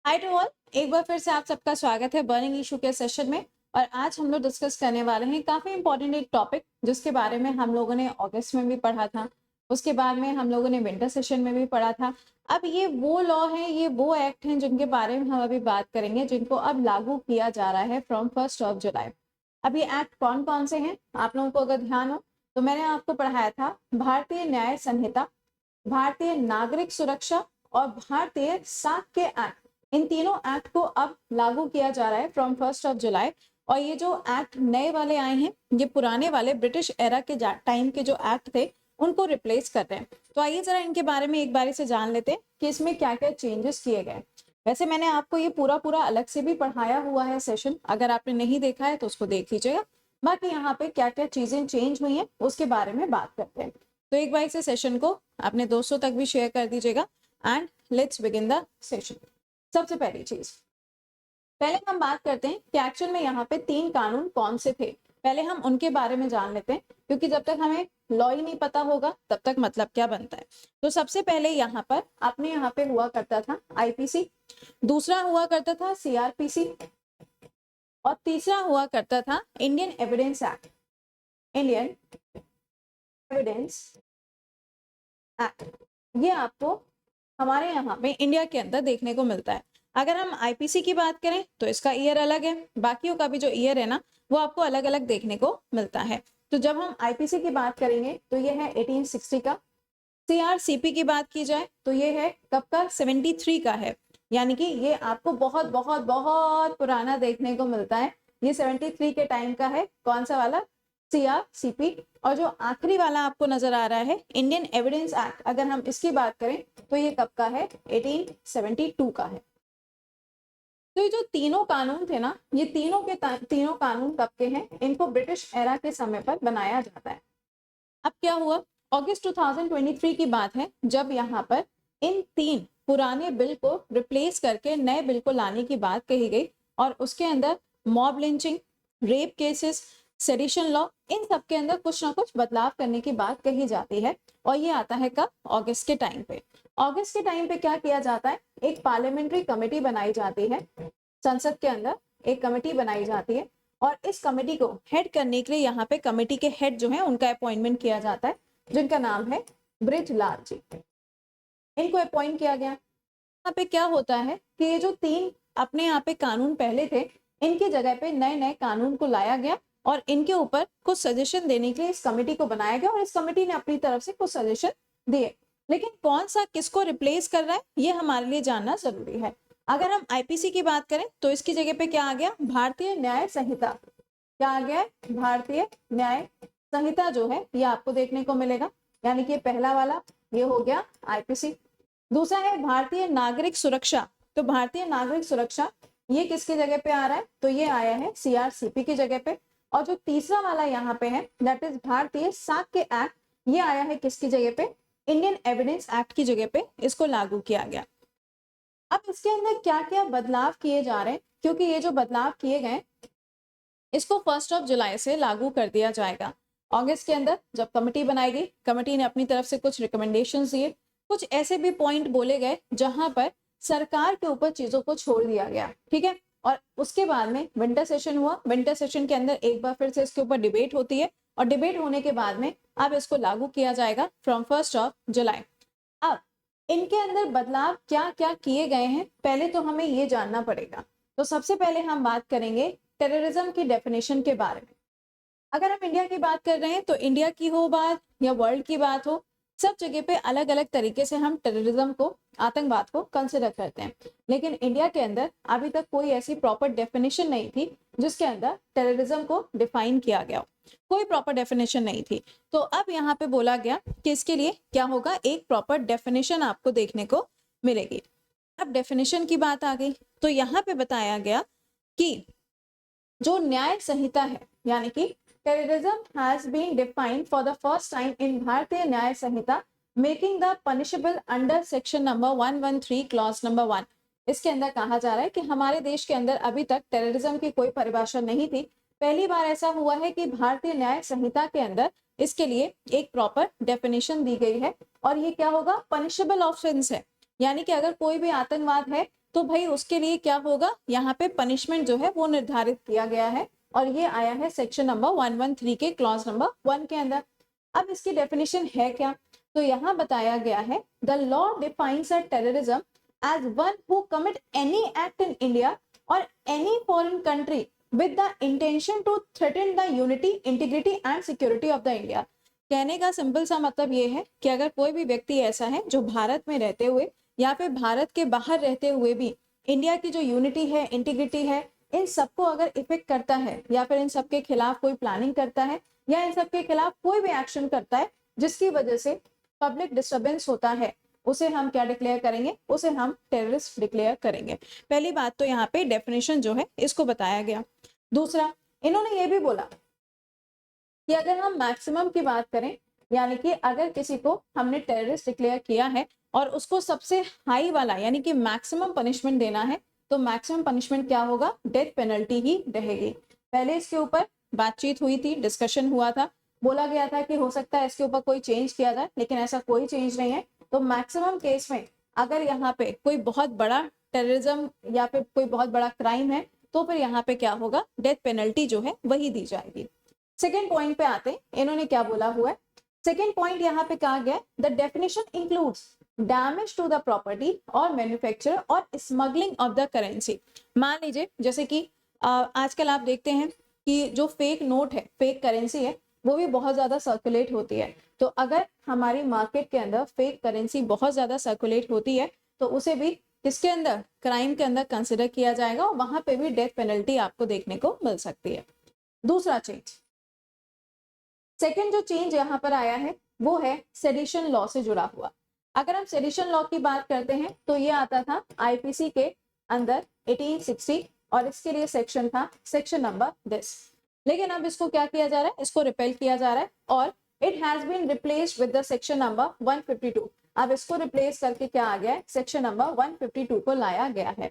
Hi to all, एक बार फिर से आप सबका स्वागत है बर्निंग इशू के सेशन में। और आज हम लोग डिस्कस करने वाले हैं काफी इंपॉर्टेंट एक टॉपिक जिसके बारे में हम लोगों ने अगस्त में भी पढ़ा था। उसके बाद में हम लोगों ने विंटर सेशन में भी पढ़ा था। अब ये वो लॉ है, ये वो एक्ट हैं जिनके बारे में हम अभी बात करेंगे, जिनको अब लागू किया जा रहा है फ्रॉम 1 जुलाई। अब ये एक्ट कौन कौन से हैं, आप लोगों को अगर ध्यान हो तो मैंने आपको पढ़ाया था भारतीय न्याय संहिता, भारतीय नागरिक सुरक्षा और भारतीय साक्ष्य एक्ट। इन तीनों एक्ट को अब लागू किया जा रहा है फ्रॉम 1 जुलाई। और ये जो एक्ट नए वाले आए हैं, ये पुराने वाले ब्रिटिश एरा के टाइम के जो एक्ट थे उनको रिप्लेस कर रहे हैं। तो आइए जरा इनके बारे में एक बारी से जान लेते हैं कि इसमें क्या क्या चेंजेस किए गए। वैसे मैंने आपको ये पूरा पूरा अलग से भी पढ़ाया हुआ है सेशन, अगर आपने नहीं देखा है तो उसको देख लीजिएगा। बाकी यहाँ पे क्या क्या चीजें चेंज हुई हैं उसके बारे में बात करते हैं। तो एक बार से सेशन को अपने दोस्तों तक भी शेयर कर दीजिएगा and let's begin the session. सबसे पहली चीज, पहले हम बात करते हैं कि एक्चुअल में यहाँ पे 3 कानून कौन से थे। पहले हम उनके बारे में जान लेते हैं, क्योंकि जब तक हमें लॉ ही नहीं पता होगा तब तक मतलब क्या बनता है। तो सबसे पहले यहाँ पर अपने यहाँ पे हुआ करता था आईपीसी, दूसरा हुआ करता था सीआरपीसी और तीसरा हुआ करता था Indian evidence act. Indian evidence act ये आपको हमारे यहाँ पे इंडिया के अंदर देखने को मिलता है। अगर हम आईपीसी की बात करें तो इसका ईयर अलग है, बाकियों का भी जो ईयर है ना वो आपको अलग अलग देखने को मिलता है। तो जब हम आईपीसी की बात करेंगे तो ये है 1860 का। सीआरसीपी की बात की जाए तो ये है कब का, 73 का है। यानी कि ये आपको बहुत बहुत बहुत पुराना देखने को मिलता है। ये 73 के टाइम का है। कौन सा वाला, सीआरसीपी। और जो आखिरी वाला आपको नजर आ रहा है इंडियन एविडेंस एक्ट, अगर हम इसकी बात करें तो ये कब का है, 1872 का है। तो ये जो तीनों कानून थे ना, ये तीनों के तीनों कानून कब के हैं, इनको ब्रिटिश एरा के समय पर बनाया जाता है। अब क्या हुआ, अगस्त 2023 की बात है जब यहाँ पर इन 3 पुराने बिल को रिप्लेस करके नए बिल को लाने की बात कही गई। और उसके अंदर mob lynching, rape cases, sedition law, इन सब के अंदर कुछ ना कुछ बदलाव करने की बात कही जाती है। और ये आता है कब, अगस्त के टाइम पे। अगस्त के टाइम पे क्या किया जाता है, एक पार्लियामेंट्री कमेटी बनाई जाती है, संसद के अंदर एक कमेटी बनाई जाती है। और इस कमेटी को हेड करने के लिए यहाँ पे कमेटी के हेड जो है उनका अपॉइंटमेंट किया जाता है, जिनका नाम है बृजलाल जी। इनको अपॉइंट किया गया। यहाँ पे क्या होता है कि ये जो 3 अपने यहाँ पे कानून पहले थे, इनकी जगह पे नए नए कानून को लाया गया और इनके ऊपर कुछ सजेशन देने के लिए इस कमेटी को बनाया गया। और इस कमेटी ने अपनी तरफ से कुछ सजेशन दिए, लेकिन कौन सा किसको रिप्लेस कर रहा है ये हमारे लिए जानना जरूरी है। अगर हम आईपीसी की बात करें तो इसकी जगह पे क्या आ गया, भारतीय न्याय संहिता। क्या आ गया है, भारतीय न्याय संहिता जो है ये आपको देखने को मिलेगा। यानी कि पहला वाला ये हो गया आईपीसी। दूसरा है भारतीय नागरिक सुरक्षा। तो भारतीय नागरिक सुरक्षा ये किसकी जगह पे आ रहा है, तो ये आया है सीआरसीपी की जगह पे। और जो तीसरा वाला यहाँ पे है दैट इज भारतीय साक्ष्य एक्ट, ये आया है किसकी जगह पे, इंडियन एविडेंस एक्ट की जगह पे इसको लागू किया गया। अब इसके अंदर क्या क्या बदलाव किए जा रहे हैं, क्योंकि ये जो बदलाव किए गए इसको 1 जुलाई से लागू कर दिया जाएगा। अगस्त के अंदर जब कमेटी बनाई गई, कमेटी ने अपनी तरफ से कुछ रिकमेंडेशंस दिए, कुछ ऐसे भी पॉइंट बोले गए जहां पर सरकार के ऊपर चीजों को छोड़ दिया गया, ठीक है। और उसके बाद में विंटर सेशन हुआ। विंटर सेशन के अंदर एक बार फिर से इसके ऊपर डिबेट होती है और डिबेट होने के बाद में अब इसको लागू किया जाएगा फ्रॉम 1 जुलाई। अब इनके अंदर बदलाव क्या क्या किए गए हैं पहले तो हमें ये जानना पड़ेगा। तो सबसे पहले हम बात करेंगे टेररिज्म की डेफिनेशन के बारे में। अगर हम इंडिया की बात कर रहे हैं तो इंडिया की हो बात या वर्ल्ड की बात हो, सब जगह पे अलग अलग तरीके से हम टेररिज्म को, आतंकवाद को कंसिडर करते हैं। लेकिन इंडिया के अंदर अभी तक कोई ऐसी प्रॉपर डेफिनेशन नहीं थी जिसके अंदर टेररिज्म को डिफाइन किया गया हो। कोई प्रॉपर डेफिनेशन नहीं थी। तो अब यहाँ पे बोला गया कि इसके लिए क्या होगा, एक प्रॉपर डेफिनेशन आपको देखने को मिलेगी। अब डेफिनेशन की बात आ गई तो यहाँ पे बताया गया कि जो न्याय संहिता है, यानी कि terrorism has been defined for the first time in भारतीय न्याय संहिता, making the punishable under section number 113 clause number 1। इसके अंदर कहा जा रहा है कि हमारे देश के अंदर अभी तक टेररिज्म की कोई परिभाषा नहीं थी। पहली बार ऐसा हुआ है कि भारतीय न्याय संहिता के अंदर इसके लिए एक प्रॉपर डेफिनेशन दी गई है। और ये क्या होगा, पनिशेबल ऑफेंस है। यानी कि अगर कोई भी आतंकवाद है तो भाई उसके लिए क्या होगा, यहाँ पे पनिशमेंट जो है वो निर्धारित किया गया है और ये आया है सेक्शन नंबर 113 के क्लॉज नंबर 1 के अंदर। अब इसकी डेफिनेशन है क्या, तो यहाँ बताया गया है the law defines a terrorism as one who commit any act in India or any foreign country with the intention to threaten the unity, integrity and security of the India। कहने का simple सा मतलब ये है कि अगर कोई भी व्यक्ति ऐसा है जो भारत में रहते हुए या फिर भारत के बाहर रहते हुए भी इंडिया की जो यूनिटी है, इंटीग्रिटी है, इन सबको अगर इफेक्ट करता है या फिर इन सबके खिलाफ कोई प्लानिंग करता है या इन सबके खिलाफ कोई भी एक्शन करता है जिसकी वजह से पब्लिक डिस्टर्बेंस होता है, उसे हम क्या डिक्लेयर करेंगे, उसे हम टेररिस्ट डिक्लेयर करेंगे। पहली बात तो यहाँ पे डेफिनेशन जो है इसको बताया गया। दूसरा, इन्होंने ये भी बोला कि अगर हम मैक्सिमम की बात करें, यानी कि अगर किसी को हमने टेररिस्ट डिक्लेयर किया है और उसको सबसे हाई वाला यानी कि मैक्सिमम पनिशमेंट देना है, तो मैक्सिमम पनिशमेंट क्या होगा, डेथ पेनल्टी ही रहेगी। पहले इसके ऊपर बातचीत हुई थी, डिस्कशन हुआ था, बोला गया था कि हो सकता है इसके ऊपर कोई चेंज किया जाए, लेकिन ऐसा कोई चेंज नहीं है। तो मैक्सिमम केस में अगर यहाँ पे कोई बहुत बड़ा टेररिज्म या फिर कोई बहुत बड़ा क्राइम है तो फिर यहाँ पे क्या होगा, डेथ पेनल्टी जो है वही दी जाएगी। सेकेंड पॉइंट पे आते हैं, इन्होंने क्या बोला हुआ है। सेकेंड पॉइंट यहाँ पे कहा गया, the definition includes damage to the property और मैन्युफैक्चर और स्मगलिंग ऑफ द करेंसी। मान लीजिए जैसे कि आजकल आप देखते हैं कि जो फेक नोट है, फेक करेंसी है, वो भी बहुत ज्यादा सर्कुलेट होती है। तो अगर हमारी मार्केट के अंदर फेक करेंसी बहुत ज्यादा सर्कुलेट होती है तो उसे भी किसके अंदर, क्राइम के अंदर कंसिडर किया जाएगा और वहां पे भी डेथ पेनल्टी आपको देखने को मिल सकती है। दूसरा चेंज, सेकंड जो चेंज यहाँ पर आया है वो है सेडिशन लॉ से जुड़ा हुआ। अगर हम सेडिशन लॉ की बात करते हैं तो ये आता था आईपीसी के अंदर 1860 और इसके लिए सेक्शन था सेक्शन नंबर 10। लेकिन अब इसको क्या किया जा रहा है, इसको रिपेल किया जा रहा है और it has been replaced with the section number 152। अब इसको रिप्लेस करके क्या आ गया है, सेक्शन नंबर 152 को लाया गया है।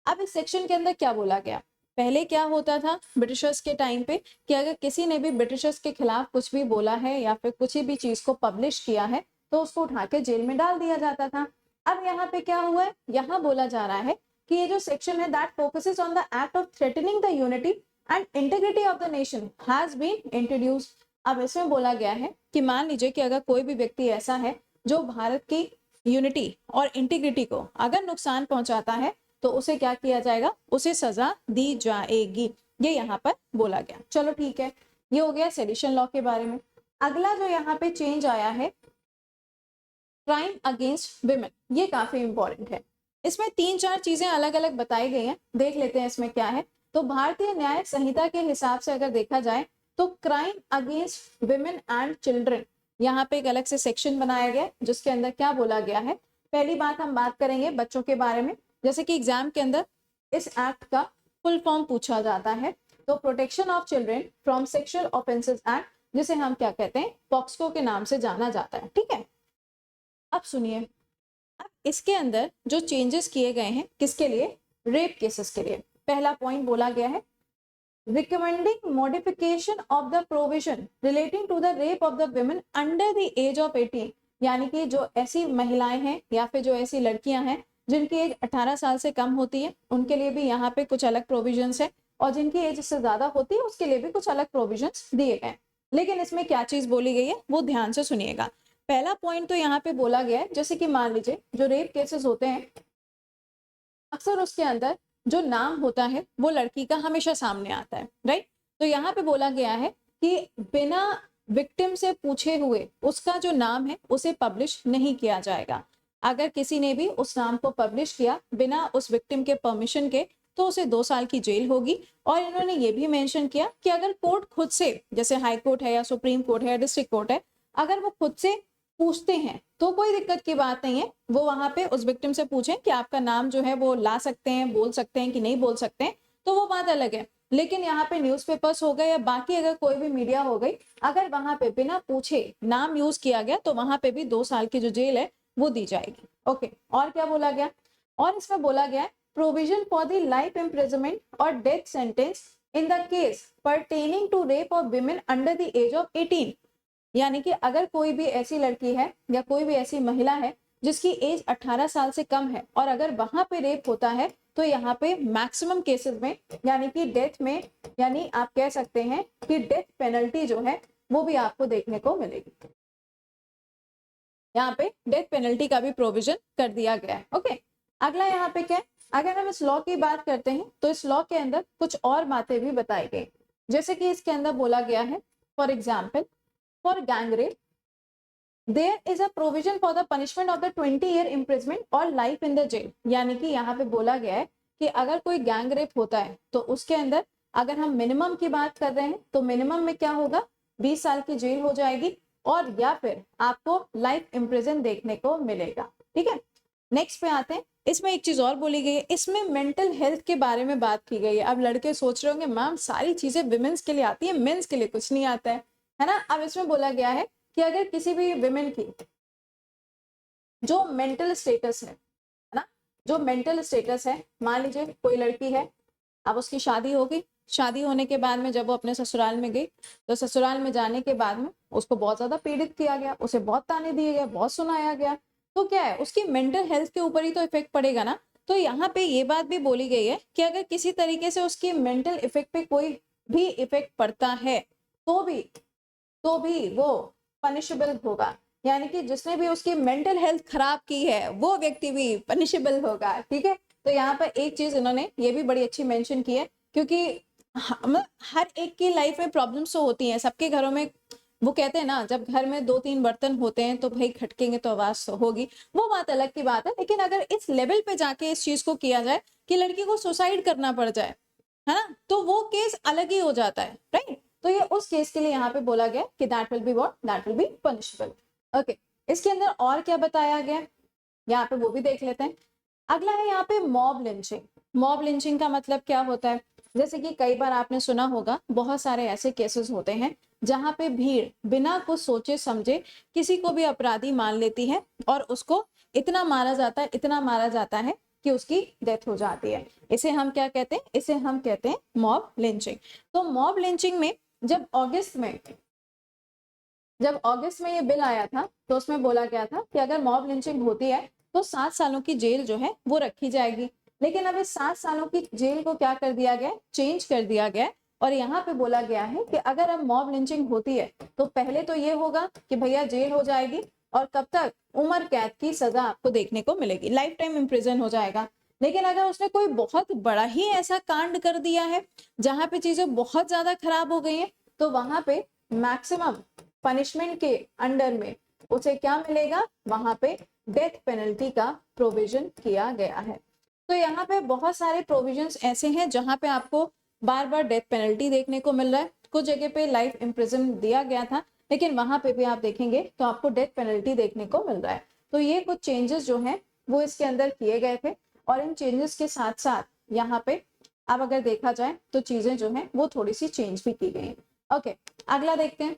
अब इस सेक्शन के अंदर क्या बोला गया, पहले क्या होता था ब्रिटिशर्स के टाइम पे कि अगर किसी ने भी ब्रिटिशर्स के खिलाफ कुछ भी बोला है या फिर कुछ भी चीज को पब्लिश किया है तो उसको उठा के जेल में डाल दिया जाता था। अब यहाँ पे क्या हुआ है, यहाँ बोला जा रहा है कि ये जो सेक्शन है that focuses on the act of threatening the unity and integrity of the nation has been introduced. अब इसमें बोला गया है कि मान लीजिए कि अगर कोई भी व्यक्ति ऐसा है जो भारत की यूनिटी और इंटीग्रिटी को अगर नुकसान पहुंचाता है तो उसे क्या किया जाएगा, उसे सजा दी जाएगी, ये यहाँ पर बोला गया। चलो ठीक है, ये हो गया सेडिशन लॉ के बारे में। अगला जो यहाँ पे चेंज आया है क्राइम अगेंस्ट विमेन, ये काफी इंपॉर्टेंट है। इसमें 3-4 चीजें अलग अलग बताई गई हैं, देख लेते हैं इसमें क्या है। तो भारतीय न्याय संहिता के हिसाब से अगर देखा जाए तो crime against women and children, यहाँ पे एक अलग से सेक्शन बनाया गया जिसके अंदर क्या बोला गया है। पहली बात हम बात करेंगे बच्चों के बारे में, जैसे कि एग्जाम के अंदर इस एक्ट का फुल फॉर्म पूछा जाता है। तो protection of children from sexual offences act, जिसे हम क्या कहते हैं, पॉक्सको के नाम से जाना जाता है, ठीक है। अब सुनिए, अब इसके अंदर जो चेंजेस किए गए हैं किसके लिए, रेप केसेस के लिए। पहला पॉइंट बोला गया है recommending modification of the provision relating to the rape of the women under the age of 18, यानी कि जो ऐसी महिलाएं हैं या फिर जो ऐसी लड़कियां हैं जिनकी एज 18 साल से कम होती है उनके लिए भी यहाँ पे कुछ अलग प्रोविजंस है और जिनकी एज से ज्यादा होती है उसके लिए भी कुछ अलग प्रोविजंस दिए गए। लेकिन इसमें क्या चीज बोली गई है वो ध्यान से सुनिएगा। पहला पॉइंट तो यहाँ पे बोला गया है, जैसे कि मान लीजिए जो रेप केसेस होते हैं अक्सर उसके अंदर जो नाम होता है वो लड़की का हमेशा सामने आता है, राइट। तो यहाँ पे बोला गया है कि बिना विक्टिम से पूछे हुए उसका जो नाम है उसे पब्लिश नहीं किया जाएगा। अगर किसी ने भी उस नाम को पब्लिश किया बिना उस विक्टिम के परमिशन के तो उसे 2 साल की जेल होगी। और इन्होंने ये भी मेंशन किया कि अगर कोर्ट खुद से, जैसे हाई कोर्ट है या सुप्रीम कोर्ट है या डिस्ट्रिक्ट कोर्ट है, अगर वो खुद से पूछते हैं तो कोई दिक्कत की बात नहीं है, वो वहां पे उस विक्टिम से पूछें कि आपका नाम जो है वो ला सकते हैं, बोल सकते हैं कि नहीं बोल सकते हैं, तो वो बात अलग है। लेकिन यहाँ पे न्यूज़पेपर्स हो गए या बाकी अगर कोई भी मीडिया हो गई, अगर वहां पे बिना पूछे नाम यूज किया गया तो वहां पे भी 2 साल की जो जेल है वो दी जाएगी। ओके, और क्या बोला गया, और इसमें बोला गया provision for the life imprisonment or death sentence in the case pertaining to rape of women under the age of 18। यानी कि अगर कोई भी ऐसी लड़की है या कोई भी ऐसी महिला है जिसकी एज 18 साल से कम है और अगर वहां पे रेप होता है तो यहाँ पे मैक्सिमम केसेस में यानी कि डेथ में, यानी आप कह सकते हैं कि डेथ पेनल्टी जो है वो भी आपको देखने को मिलेगी। यहाँ पे डेथ पेनल्टी का भी प्रोविजन कर दिया गया है। ओके, अगला यहाँ पे क्या है, अगर हम इस लॉ की बात करते हैं तो इस लॉ के अंदर कुछ और बातें भी बताई गई, जैसे कि इसके अंदर बोला गया है for example for gang rape there is a provision for the punishment of the 20 year imprisonment और लाइफ इन द जेल। यानी कि यहाँ पे बोला गया है कि अगर कोई गैंग रेप होता है तो उसके अंदर अगर हम मिनिमम की बात कर रहे हैं तो मिनिमम में क्या होगा, 20 साल की जेल हो जाएगी और या फिर आपको लाइफ इम्प्रिजन देखने को मिलेगा। ठीक है, नेक्स्ट पे आते हैं। इसमें एक चीज और बोली गई है, इसमें मेंटल हेल्थ के बारे में बात की गई है। अब लड़के सोच रहे होंगे मैम सारी चीजें विमेंस के लिए आती है, मेंस के लिए कुछ नहीं आता है ना। अब इसमें बोला गया है कि अगर किसी भी विमेन की जो मेंटल स्टेटस है ना, जो मेंटल स्टेटस है, मान लीजिए कोई लड़की है, अब उसकी शादी हो गई, शादी होने के बाद में जब वो अपने ससुराल में गई तो ससुराल में जाने के बाद में उसको बहुत ज्यादा पीड़ित किया गया, उसे बहुत ताने दिए गए, बहुत सुनाया गया, तो क्या है उसकी मेंटल हेल्थ के ऊपर ही तो इफेक्ट पड़ेगा ना। तो यहाँ पे ये बात भी बोली गई है कि अगर किसी तरीके से उसकी मेंटल इफेक्ट पे कोई भी इफेक्ट पड़ता है तो भी वो पनिशेबल होगा, यानी कि जिसने भी उसकी मेंटल हेल्थ खराब की है वो व्यक्ति भी पनिशेबल होगा। ठीक है, तो यहाँ पर एक चीज इन्होंने ये भी बड़ी अच्छी मेंशन की है, क्योंकि हर एक की लाइफ में प्रॉब्लम्स तो होती हैं, सबके घरों में। वो कहते हैं ना, जब घर में 2-3 बर्तन होते हैं तो भाई खटकेंगे तो आवाज तो होगी, वो बात अलग की बात है। लेकिन अगर इस लेवल पे जाके इस चीज को किया जाए कि लड़की को सुसाइड करना पड़ जाए, है ना, तो वो केस अलग ही हो जाता है, राइट। तो ये उस केस के लिए यहाँ पे बोला गया कि that will be what, that will be punishable. Okay, इसके अंदर और क्या बताया गया यहाँ पे वो भी देख लेते हैं। अगला है यहाँ पे मॉब लिंचिंग। मॉब लिंचिंग का मतलब क्या होता है, जैसे कि कई बार आपने सुना होगा बहुत सारे ऐसे केसेस होते हैं जहां पे भीड़ बिना कुछ सोचे समझे किसी को भी अपराधी मान लेती है और उसको इतना मारा जाता है, इतना मारा जाता है कि उसकी डेथ हो जाती है। इसे हम क्या कहते हैं, इसे हम कहते हैं मॉब लिंचिंग। तो मॉब लिंचिंग में जब अगस्त में ये बिल आया था तो उसमें बोला गया था कि अगर मॉब लिंचिंग होती है तो 7 सालों की जेल जो है वो रखी जाएगी। लेकिन अब इस 7 सालों की जेल को क्या कर दिया गया, चेंज कर दिया गया और यहाँ पे बोला गया है कि अगर अब मॉब लिंचिंग होती है तो पहले तो ये होगा कि भैया जेल हो जाएगी और कब तक, उम्र कैद की सजा आपको देखने को मिलेगी, लाइफ टाइम इम्प्रिजन हो जाएगा। लेकिन अगर उसने कोई बहुत बड़ा ही ऐसा कांड कर दिया है जहां पे चीजें बहुत ज्यादा खराब हो गई है तो वहां पे मैक्सिमम पनिशमेंट के अंडर में उसे क्या मिलेगा, वहां पे डेथ पेनल्टी का प्रोविजन किया गया है। तो यहाँ पे बहुत सारे प्रोविजंस ऐसे हैं जहां पे आपको बार बार डेथ पेनल्टी देखने को मिल रहा है। कुछ जगह पे लाइफ इम्प्रिजन दिया गया था लेकिन वहां पे भी आप देखेंगे तो आपको डेथ पेनल्टी देखने को मिल रहा है। तो ये कुछ चेंजेस जो हैं वो इसके अंदर किए गए थे और इन चेंजेस के साथ साथ यहाँ पे अब अगर देखा जाए तो चीजें जो है वो थोड़ी सी चेंज भी की गई हैं। ओके, अगला देखते हैं।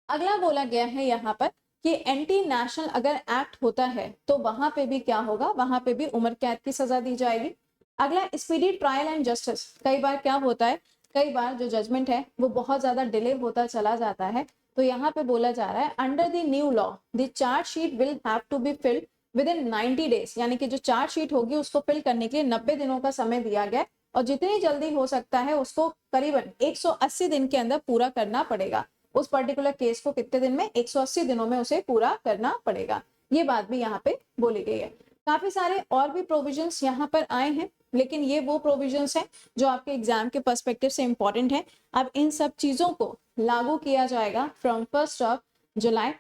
अगला बोला गया है यहाँ पर कि एंटी नेशनल अगर एक्ट होता है तो वहां पे भी क्या होगा, वहां पे भी उम्र कैद की सजा दी जाएगी। अगला स्पीडी ट्रायल एंड जस्टिस। कई बार क्या होता है, कई बार जो जजमेंट है वो बहुत ज्यादा डिले होता चला जाता है। तो यहाँ पे बोला जा रहा है under the new law the chargesheet will have to be filed within 90 days, यानी कि जो चार्जशीट होगी उसको फिल करने के लिए 90 दिनों का समय दिया गया और जितनी जल्दी हो सकता है उसको करीबन 180 दिन के अंदर पूरा करना पड़ेगा। उस पर्टिकुलर केस को कितने दिन में, 180 दिनों में उसे पूरा करना पड़ेगा। ये बात भी यहाँ पे बोली गई है। काफी सारे और भी प्रोविजंस यहाँ पर आए हैं लेकिन ये वो प्रोविजंस हैं जो आपके एग्जाम के पर्सपेक्टिव से इंपॉर्टेंट है। अब इन सब चीजों को लागू किया जाएगा फ्रॉम 1 जुलाई।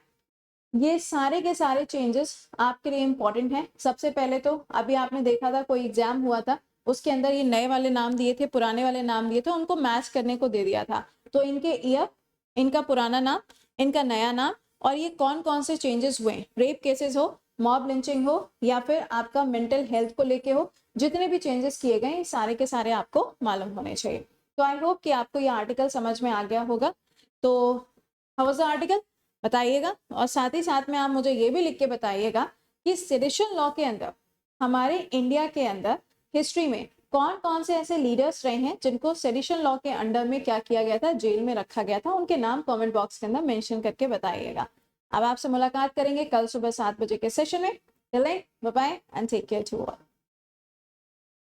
ये सारे के सारे चेंजेस आपके लिए इंपॉर्टेंट हैं। सबसे पहले तो अभी आपने देखा था कोई एग्जाम हुआ था उसके अंदर ये नए वाले नाम दिए थे, पुराने वाले नाम दिए थे, उनको मैच करने को दे दिया था। तो इनके ईयर, इनका पुराना नाम, इनका नया नाम और ये कौन कौन से चेंजेस हुए, रेप केसेस हो, मॉब लिंचिंग हो या फिर आपका मेंटल हेल्थ को लेके हो, जितने भी चेंजेस किए गए सारे के सारे आपको मालूम होने चाहिए। तो आई होप कि आपको ये आर्टिकल समझ में आ गया होगा। तो हाउ वाज द आर्टिकल बताइएगा और साथ ही साथ में आप मुझे ये भी लिख के बताइएगा कि सेडिशन लॉ के अंदर हमारे इंडिया के अंदर हिस्ट्री में कौन कौन से ऐसे लीडर्स रहे हैं जिनको सेडिशन लॉ के अंडर में क्या किया गया था, जेल में रखा गया था, उनके नाम कमेंट बॉक्स के अंदर मेंशन करके बताइएगा। अब आपसे मुलाकात करेंगे कल सुबह 7 बजे के सेशन में। Till then bye bye and take care to all.